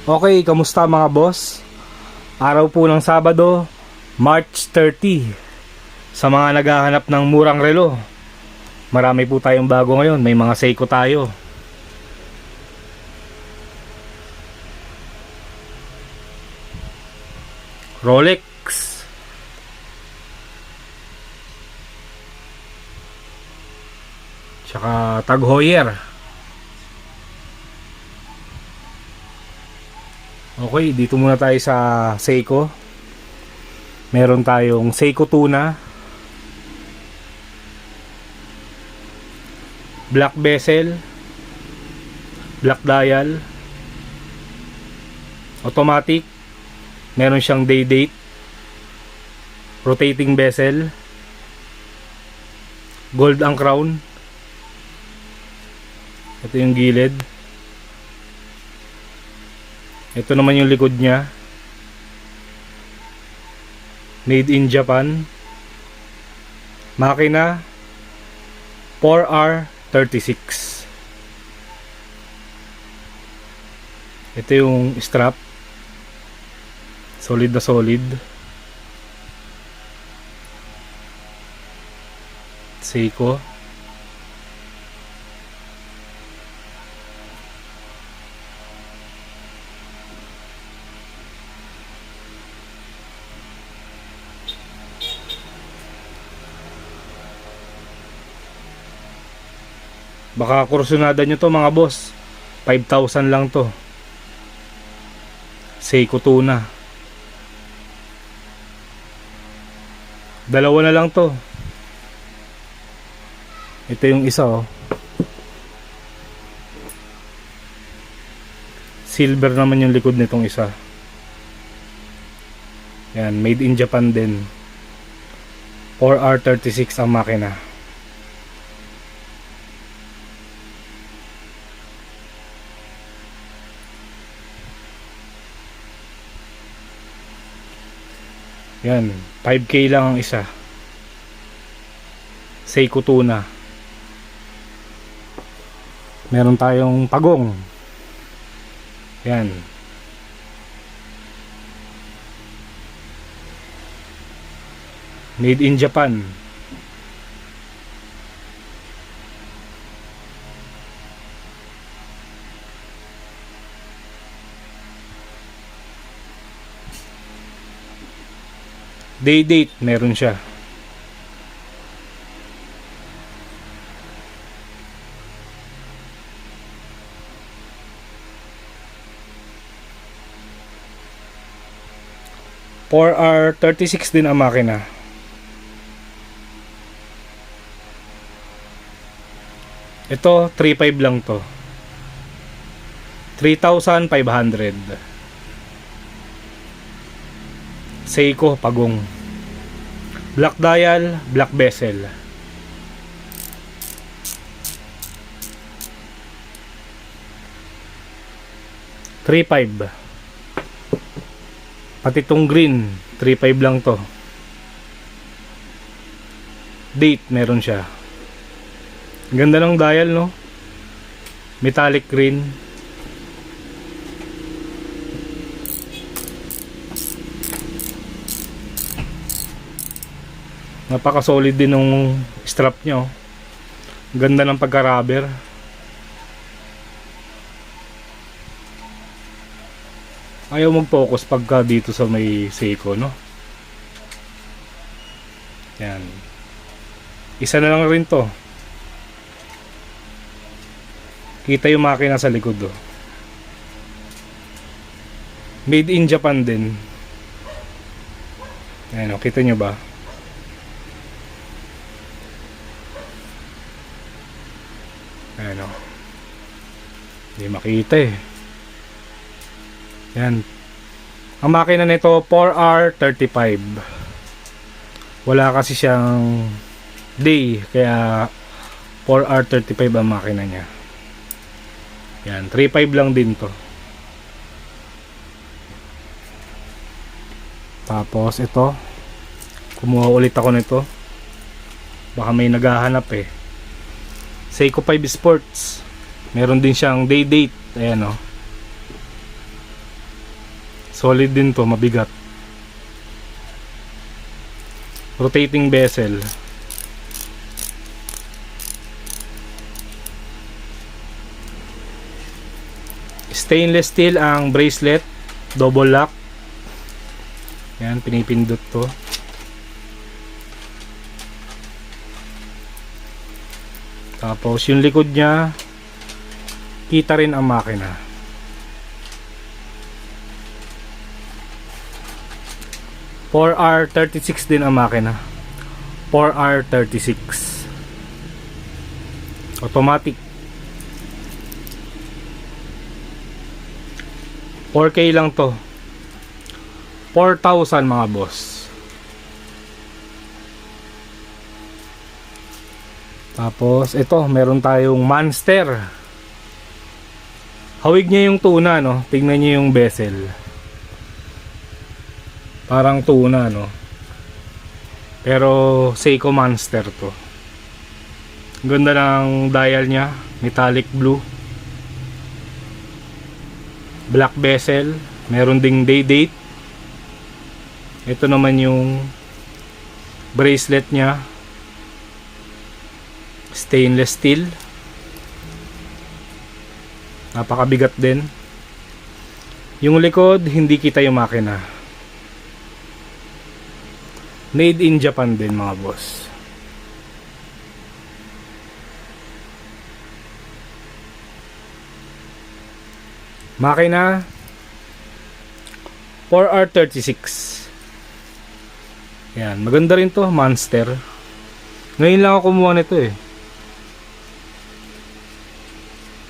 Okay, kamusta mga boss? Araw po ng Sabado, March 30. Sa mga naghahanap ng murang relo, marami po tayong bago ngayon. May mga Seiko tayo. Rolex, tsaka Tag Heuer. Okay, dito muna tayo sa Seiko. Meron tayong Seiko Tuna, black bezel, black dial, automatic. Meron siyang day date, rotating bezel, gold ang crown. Ito yung gilid. Ito naman yung likod niya. Made in Japan. Makina 4R36. Ito yung strap. Solid na solid. Seiko. Baka kursunada nyo to mga boss. 5,000 lang to. Seiko Tuna. Dalawa na lang to. Ito yung isa oh. Silver naman yung likod nitong isa. Yan, made in Japan din. 4R36 ang makina. Yan, 5K lang ang isa. Seiko Tuna. Meron tayong Pagong. Yan. Made in Japan. Day date meron siya. "4R36 din ang makina. Ito 3.5 lang to. 3,500. Seiko Pagong. Black dial, black bezel. $3,500. Pati tong green, $3,500 lang to. Date meron siya. Ganda ng dial no. Metallic green. Napaka solid din ng strap niya oh. Ganda ng pagka-rubber. Ayaw mag-focus pagka dito sa may Seiko no. Yan. Isa na lang rin to. Kita yung makina sa likod oh. Made in Japan din. Ayan oh, kita nyo ba? Ayan o. Hindi makita eh. Yan. Ang makina nito 4R35. Wala kasi siyang day. Kaya 4R35 ang makina niya. Yan. 3.5 lang din to. Tapos ito. Kumuha ulit ako nito. Baka may naghahanap eh. Seiko 5 Sports. Meron din siyang day date. Ayan o. Solid din to, mabigat. Rotating bezel. Stainless steel ang bracelet, double lock. Yan, pinipindot to. Tapos yung likod niya, kita rin ang makina. "4R36" din ang makina. 4R36. Automatic. 4K lang to. 4,000 mga boss. Tapos ito, meron tayong Monster. Hawig niya yung tuna, no? Tingnan niyo yung bezel. Parang tuna, no? Pero Seiko Monster to. Ganda ng dial niya, metallic blue. Black bezel, meron ding day date. Ito naman yung bracelet niya. Stainless steel. Napakabigat din. Yung likod, hindi kita yung makina. Made in Japan din mga boss. Makina 4R36. Yan, maganda rin to, Monster. Ngayon lang ako kumuha nito eh.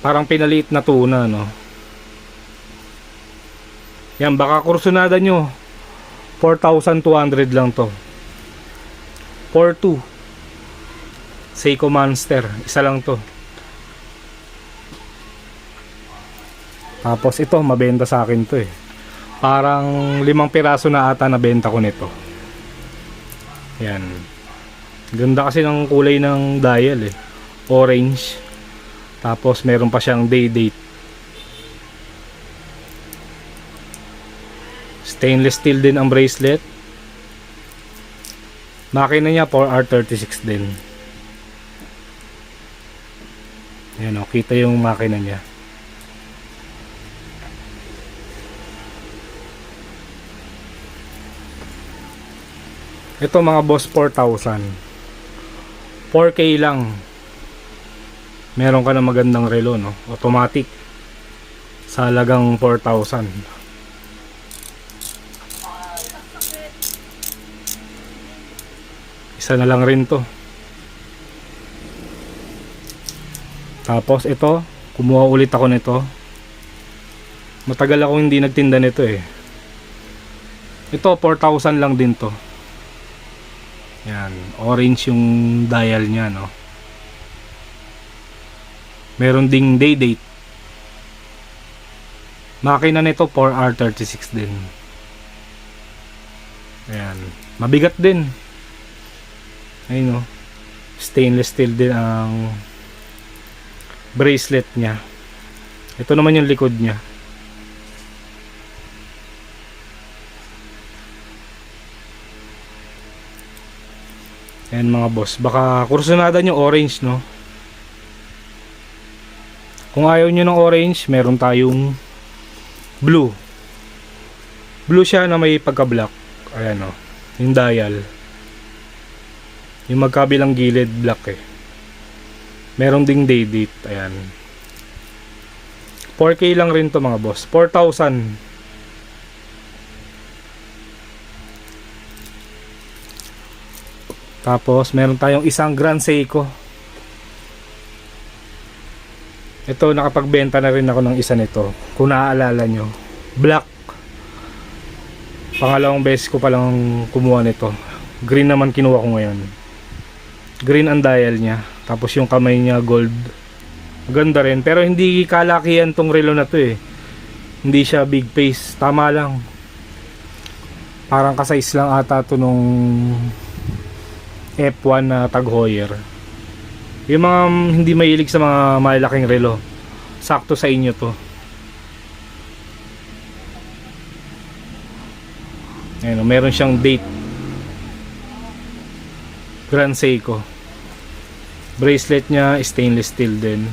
Parang pinaliit na tuna, no? Yan, baka kursunada nyo. 4,200 lang to. 4.2 Seiko Monster. Isa lang to. Tapos ito, mabenta sa akin to eh. Parang 5 piraso na ata nabenta ko nito. Yan. Ganda kasi ng kulay ng dial eh. Orange. Tapos meron pa siyang day date. Stainless steel din ang bracelet. Makina niya 4R36 din. Ayan o, kita yung makina niya. Ito mga boss, 4,000. 4K lang. Meron ka na magandang relo, no? Automatic. Sa halagang 4,000. Isa na lang rin to. Tapos ito, kumuha ulit ako nito. Matagal ako hindi nagtinda nito eh. Ito 4,000 lang din to. Yan, orange yung dial niya, no. Meron ding day date. Makina nito 4R36 din. Ayan, mabigat din. Ayun, no. Stainless steel din ang bracelet niya. Ito naman yung likod niya. Ayan mga boss, baka kursunada nyo orange, no. Kung ayaw nyo ng orange, meron tayong blue. Blue siya na may pagka-black. Ayan o, yung dial. Yung magkabilang gilid black eh. Meron ding day date. Ayan. 4K lang rin to mga boss. 4,000. Tapos meron tayong isang Grand Seiko. Ito, nakapagbenta na rin ako ng isa nito. Kung naaalala nyo, black. Pangalawang beses ko palang kumuha nito. Green naman kinuha ko ngayon. Green ang dial niya. Tapos yung kamay niya gold. Maganda rin. Pero hindi kalakihan tong relo na to eh. Hindi siya big face. Tama lang. Parang kasize lang ata to nung F1 na Tag Heuer. Yung mga hindi mahilig sa mga malaking relo, sakto sa inyo to. Ayan, meron siyang date. Grand Seiko. Bracelet niya stainless steel din.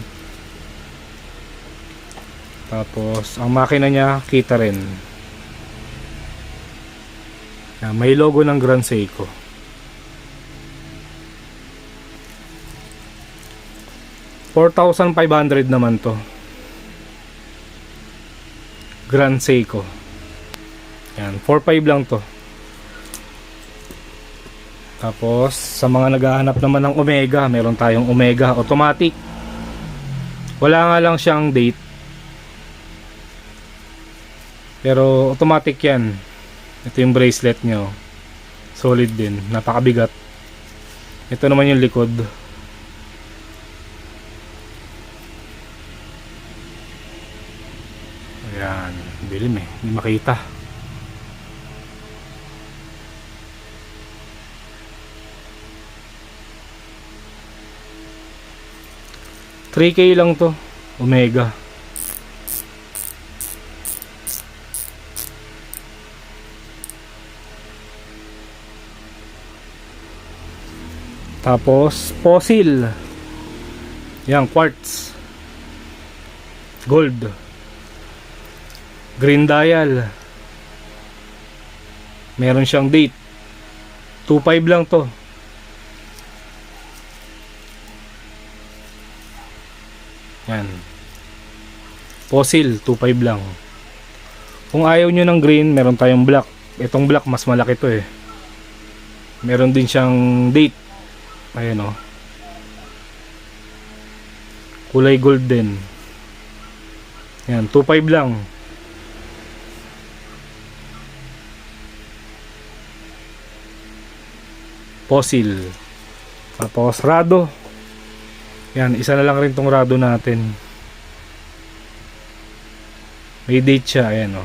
Tapos ang makina niya kita rin. Ayan, may logo ng Grand Seiko. $4,500 naman to. Grand Seiko. Yan, 4,500 lang to. Tapos sa mga naghahanap naman ng Omega, meron tayong Omega automatic. Wala nga lang siyang date, pero automatic yan. Ito yung bracelet nyo, solid din, napakabigat. Ito naman yung likod. Ayan, dilim eh, hindi makita. $3,000 lang to, Omega. Tapos fossil. Yan, quartz. Gold. Green dial. Meron siyang date. 2,500 lang to. Yan. Fossil, 2,500 lang. Kung ayaw nyo ng green, meron tayong black. Itong black, mas malaki to eh. Meron din siyang date. Ayan o. Kulay gold din. Yan, 2,500 lang. Fossil. Tapos rado. Yan, isa na lang rin tong rado natin. May date siya, ayan o.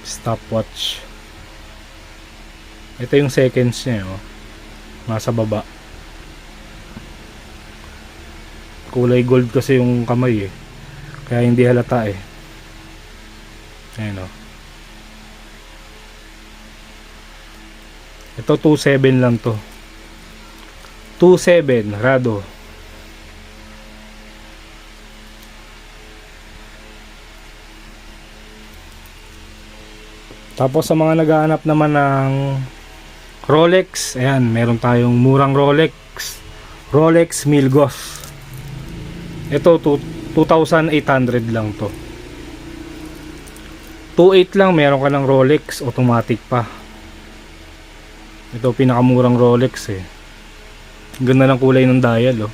Stopwatch. Ito yung seconds niya o. Nasa baba. Kulay gold kasi yung kamay eh. Kaya hindi halata eh. Ayan o. Ito 2,700 lang to. 2,700 rado. Tapos sa mga naghahanap naman ng Rolex, ayan, meron tayong murang Rolex. Rolex Milgauss. Ito 2,800 lang to. 2,800 lang meron ka ng Rolex automatic pa. Ito pinakamurang Rolex eh. Ganda ng kulay ng dial oh.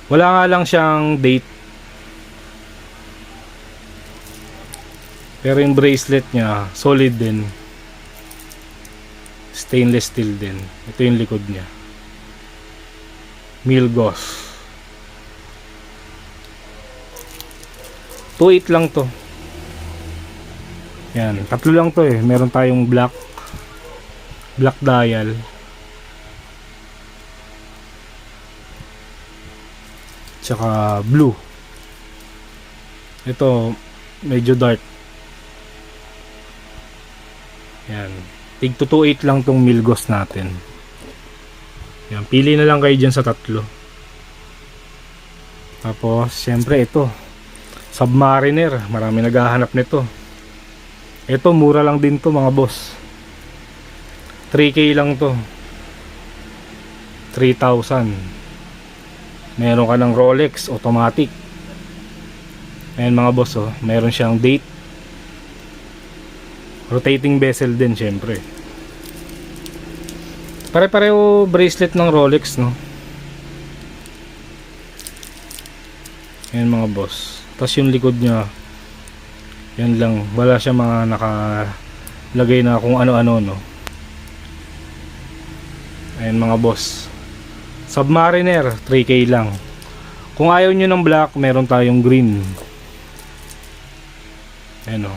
Wala nga lang siyang date. Pero yung bracelet niya solid din. Stainless steel din. Ito yung likod niya. Milgauss. 2,800 lang to. Yan, tatlo lang to eh. Meron tayong black dial. Tsaka blue. Ito medyo dark. Yan. Tig 228 lang tong Milgauss natin. Yan, pili na lang kayo dyan sa tatlo. Tapos syempre ito Submariner, marami naghahanap nito. Ito mura lang din to mga boss. 3K lang to. 3,000. Meron ka ng Rolex automatic. Ayan mga boss oh, meron siyang date. Rotating bezel din syempre. Pare-pareho bracelet ng Rolex no. Ayan mga boss. Tapos yung likod niya, yan lang, wala siya mga nakalagay na kung ano-ano no. Ayan mga boss, Submariner 3K lang. Kung ayaw nyo ng black, meron tayong green. Ayan o,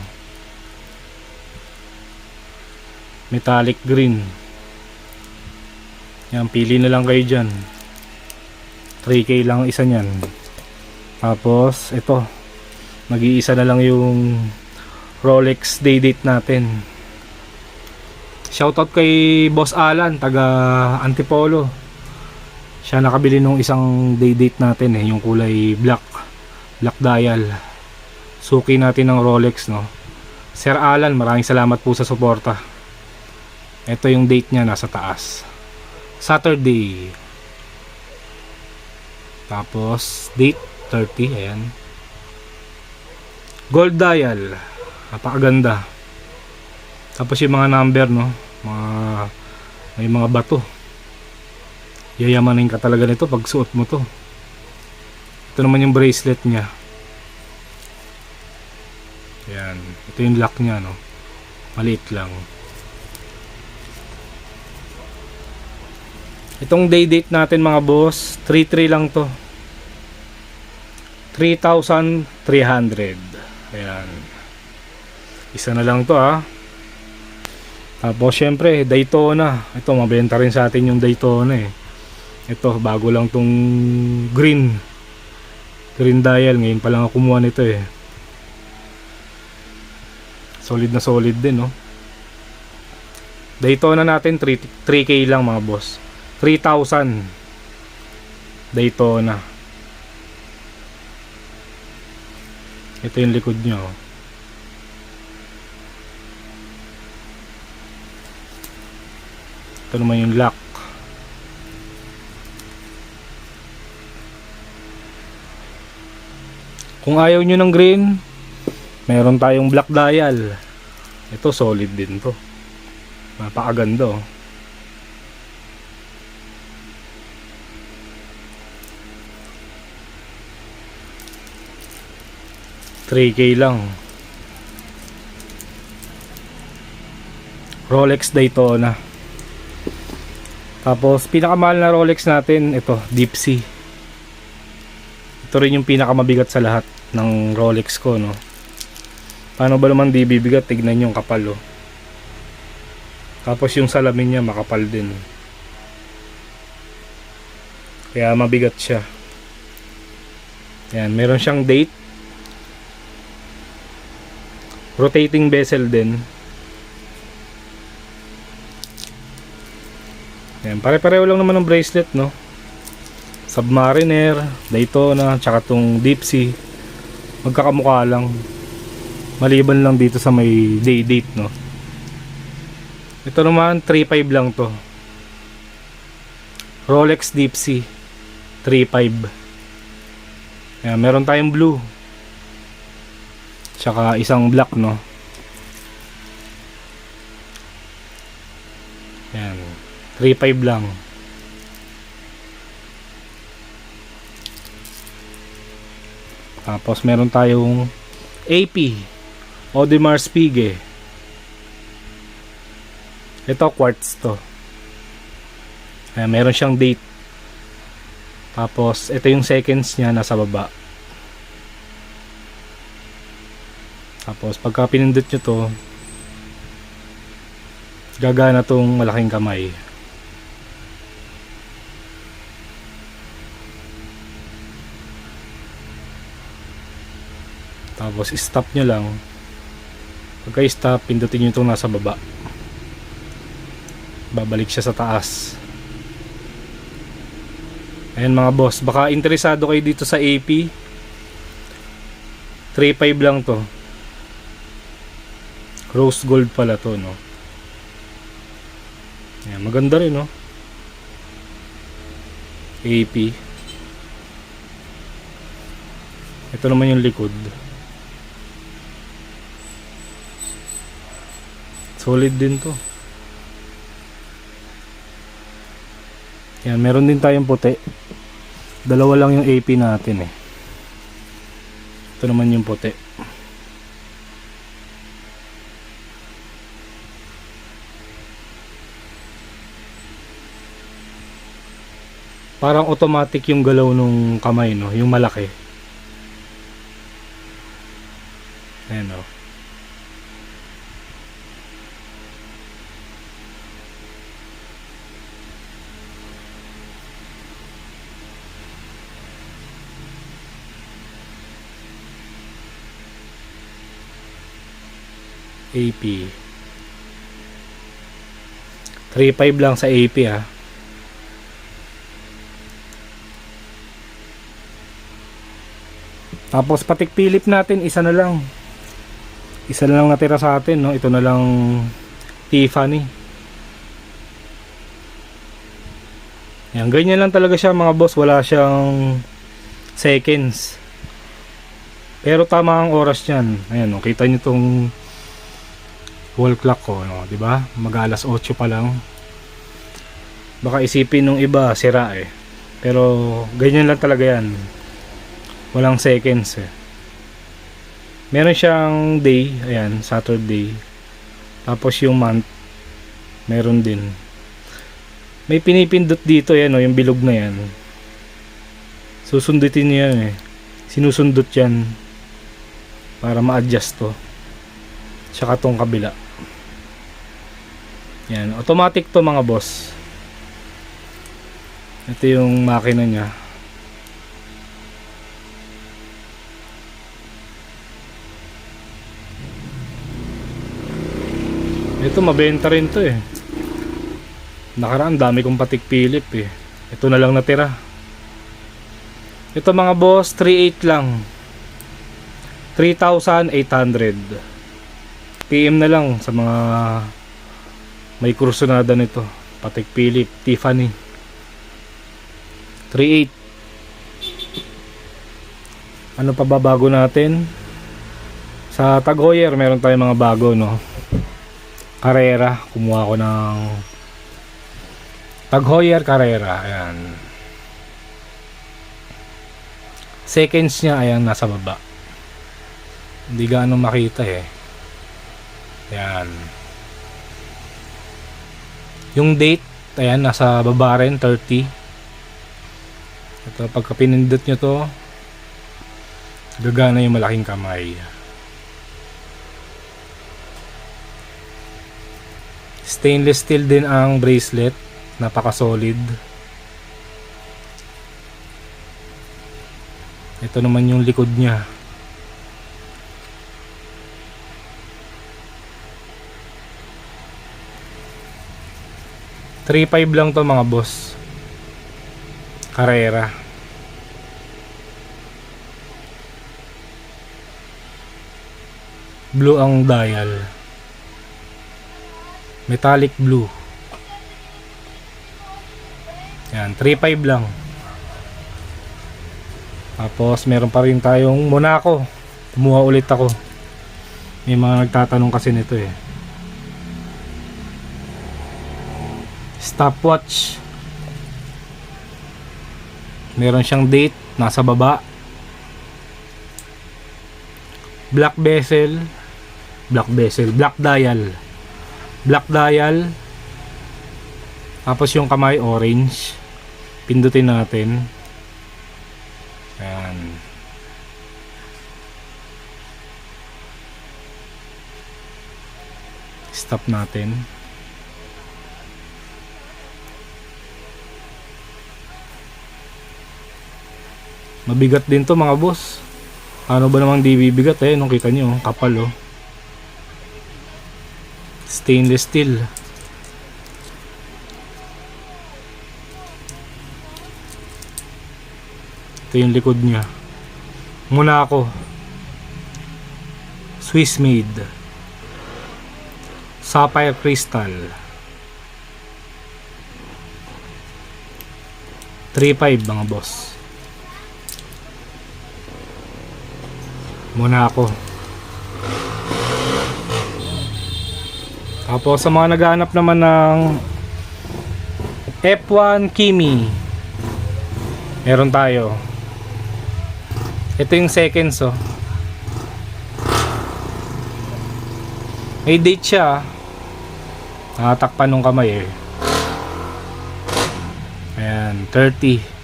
metallic green. Yan, pili na lang kayo dyan. 3K lang isa nyan. Tapos ito Mag-iisa na lang yung Rolex day date natin. Shoutout kay Boss Alan, taga Antipolo. Siya nakabili nung isang day date natin yung kulay black dial. Suki natin ng Rolex, no. Sir Alan, maraming salamat po sa suporta. Ito yung date niya, nasa taas. Saturday. Tapos date 30, ayan. Gold dial. Napakaganda. Tapos yung mga number, no, may mga bato. Yayamanin ka talaga nito pag suot mo to. Ito naman yung bracelet niya. Yan, ito yung lock niya, no. Maliit lang. Itong day date natin mga boss, 3-3 lang to. 3,300. Ayan. Isa na lang to, ha. Tapos syempre Daytona. Ito mabenta rin sa atin yung Daytona eh. Ito bago lang tong green dial. Ngayon pa lang ako kumuha nito eh. Solid na solid din, no. Daytona natin 3K lang mga boss. 3,000 Daytona. Ito yung likod nyo. Ito naman yung lock. Kung ayaw nyo ng green, meron tayong black dial. Ito solid din to. Napakaganda, oh. $3K lang. Rolex Daytona. Tapos pinakamahal na Rolex natin, ito, Deep Sea. Ito rin yung pinakamabigat sa lahat ng Rolex ko, no. Paano ba naman di bibigat? Tignan yung kapal, oh. Tapos yung salamin niya makapal din. Kaya mabigat siya. Yan, meron siyang date. Rotating bezel din. Yan, pare-pareho lang naman ng bracelet, no. Submariner, Daytona, tsaka tong Deep Sea. Magkakamukha lang. Maliban lang dito sa may day date, no. Ito naman 3.5 lang to. Rolex Deep Sea 3.5. Yan, meron tayong blue. Tsaka isang black, no. Yan, 3.5 lang. Tapos meron tayong AP Audemars Piguet. Ito quartz to. Ayan, meron siyang date. Tapos ito yung seconds niya nasa baba. Tapos pagka pinindot nyo to, gagana tong malaking kamay. Tapos stop nyo lang. Pagka stop, pindutin nyo itong nasa baba. Babalik siya sa taas. Ayan mga boss, baka interesado kayo dito sa AP. 3.5 lang to. Rose gold pala to, no. Ayan, maganda rin, no. AP. Ito naman yung likod. Solid din to. Yan, meron din tayong puti. Dalawa lang yung AP natin eh. Ito naman yung puti. Parang automatic yung galaw nung kamay, no, yung malaki. Ayan, no. AP. 3.5 lang sa AP ha. Tapos Patek Philippe natin, isa na lang. Isa na lang natira sa atin, no? Ito na lang Tiffany. Yan, ganyan lang talaga siya mga boss, wala siyang seconds. Pero tama ang oras niyan. Ayan, no? Kita niyo tong wall clock ko, no? 'Di ba? Mag-alas 8 pa lang. Baka isipin nung iba sira eh. Pero ganyan lang talaga 'yan. Walang seconds eh. Meron siyang day, ayan, Saturday. Tapos yung month, meron din. May pinipindot dito yan, oh, yung bilog na yan. Susundutin niya yan eh. Sinusundot yan para ma-adjust to. Tsaka tong kabila. Yan, automatic to mga boss. Ito yung makina niya. Ito mabenta rin to eh. Nakaraan dami kong Patek Philippe eh. Ito na lang natira. Ito mga boss, 3.8 lang. 3,800. PM na lang sa mga may kursunada nito. Patek Philippe, Tiffany. 3.8. Ano pa ba bago natin? Sa Tag Heuer meron tayong mga bago, no? Carrera, kumuha ko ng Tag Heuer Carrera, ayan. Seconds niya, ayan, nasa baba. Hindi gaano makita eh. Ayan. Yung date, ayan, nasa baba rin, 30. Ito, pagka pinindot nyo to, gagana yung malaking kamay. Stainless steel din ang bracelet, napaka solid. Ito naman yung likod niya. $3.5 lang to mga boss. Carrera. Blue ang dial. Metallic blue. Yan, 3.5 lang. Tapos meron pa rin tayong Monaco. Kumuha ulit ako. May mga nagtatanong kasi nito eh. Stopwatch. Meron siyang date, nasa baba. Black bezel. Black dial. Black dial. Tapos yung kamay orange. Pindutin natin. Ayan. Stop natin. Mabigat din to mga boss. Ano ba namang di bibigat eh, nung kita nyo, kapal oh. Stainless steel. Ito yung likod niya. Monaco. Swiss made. Sapphire crystal. 3.5 mga boss. Monaco. Tapos sa mga naghahanap naman ng F1 Kimi, meron tayo. Ito yung seconds oh. May date siya. Nakatakpan nung kamay eh. Ayan, 30.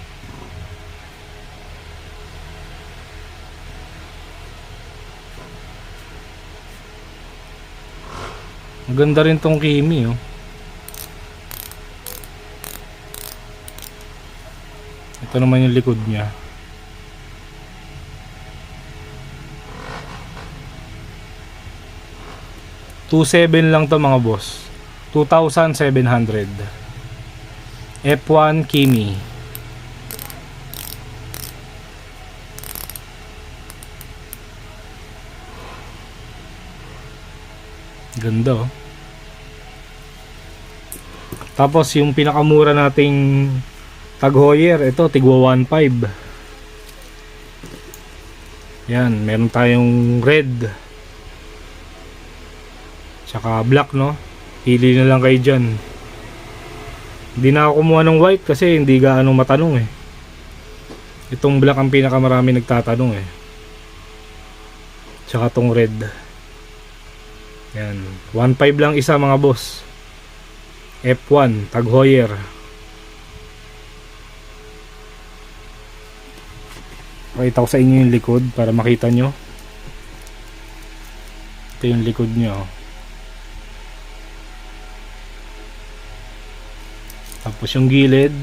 Maganda rin tong Kimi oh. Ito naman yung likod niya. 2.7 lang to mga boss. 2,700. F1 Kimi. Ganda oh. Tapos yung pinakamura nating Tag Heuer, ito tigwa 1.5. Yan, meron tayong red tsaka black, no? Pili na lang kayo dyan. Hindi na ako kumuha ng white kasi hindi gaano matanong eh. Itong black ang pinakamarami nagtatanong eh. Tsaka tong red. Yan, 1.5 lang isa mga boss. F1 Tag Heuer. Pakita ko sa inyo yung likod para makita nyo. Ito yung likod nyo. Tapos yung gilid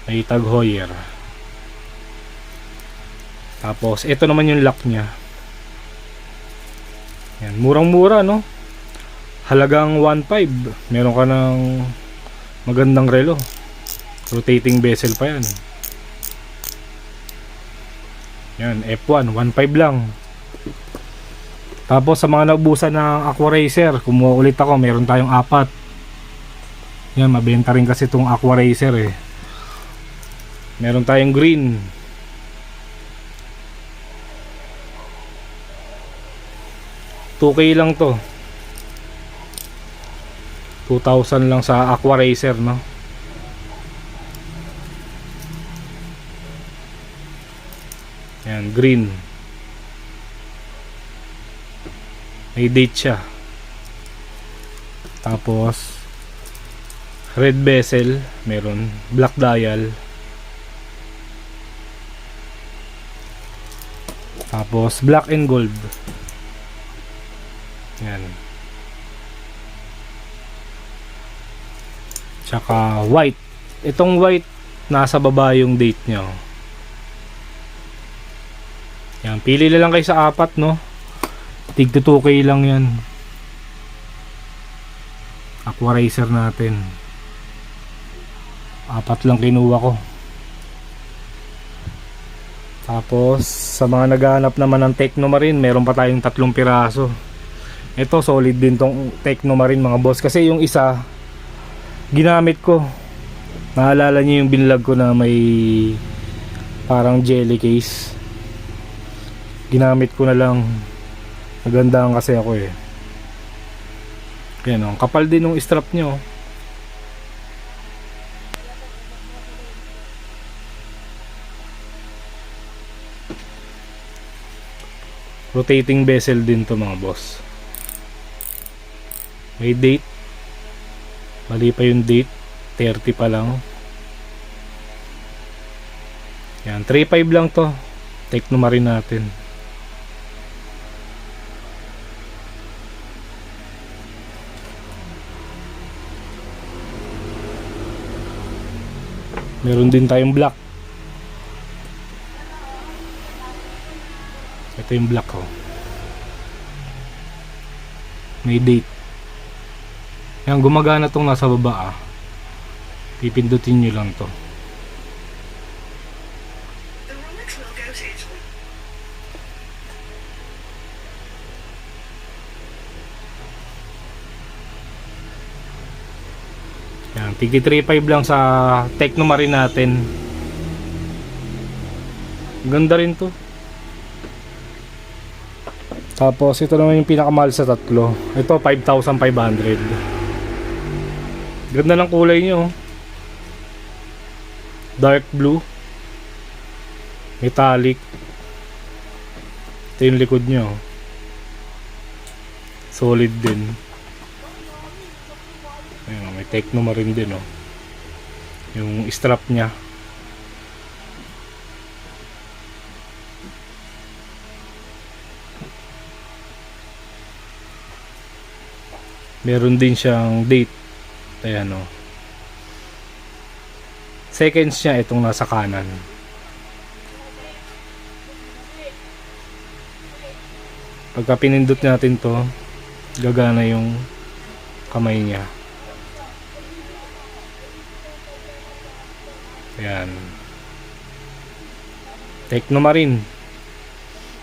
may Tag Heuer. Tapos ito naman yung lock nya. Yan, murang-mura no. Halagang 1.5. Meron ka ng magandang relo. Rotating bezel pa yan. Yan, F1, 1.5 lang. Tapos sa mga naubusan ng Aqua Racer, kumuha ulit ako, meron tayong 4. Yan, mabenta rin kasi itong Aqua Racer eh. Meron tayong green. $2K lang to. 2,000 lang sa Aqua Racer, no? Yan, green. May date siya. Tapos red bezel, meron black dial. Tapos black and gold. Yan. Tsaka white. Itong white nasa baba yung date nyo. Yan, pili na lang kayo sa 4, no? Tig 2K lang yan. Aqua Racer natin. 4 lang kinuha ko. Tapos sa mga naghahanap naman ng Technomarine, meron pa tayong 3 piraso. Ito solid din tong Technomarine mga boss, kasi yung isa ginamit ko. Naalala niyo yung binlog ko na may parang jelly case. Ginamit ko na lang. Nagandahan kasi ako eh. Yan, ang kapal din ng strap nyo. Rotating bezel din to mga boss. May date. Mali pa yung date, 30 pa lang. Yan, 3.5 lang to. Technomarine natin. Meron din tayong black. Ito yung black oh. May date. Yan, gumagana tong nasa baba ah. Pipindutin nyo lang to. Yan, tig 3.5 lang sa Technomarine natin. Ganda rin to. Tapos ito naman yung pinakamahal sa tatlo. Ito 5,500. Ganda ng kulay nyo. Dark blue, metallic. Ito yung likod nyo. Solid din. Ayan, may Technomarine din oh. Yung strap nya. Meron din siyang date. Ayan oh. Seconds niya itong nasa kanan. Pagka pinindot natin to, gagana yung kamay niya. Ayan. Technomarine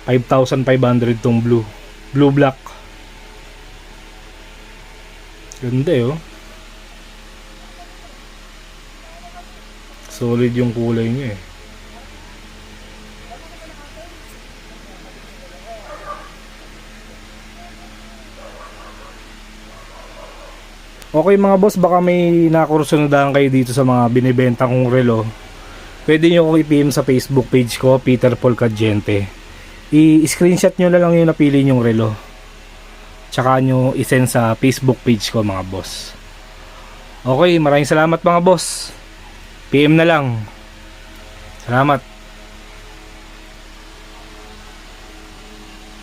5,500 tong blue black. Ganda oh. Solid yung kulay niya eh. Okay mga boss, baka may nakursunodaan kayo dito sa mga binibenta kong relo. Pwede nyo kong i-PM sa Facebook page ko, Peter Paul Cadiente. I-screenshot nyo na lang yung napili nyong relo. Tsaka nyo i-send sa Facebook page ko mga boss. Okay, maraming salamat mga boss. PM na lang. Salamat.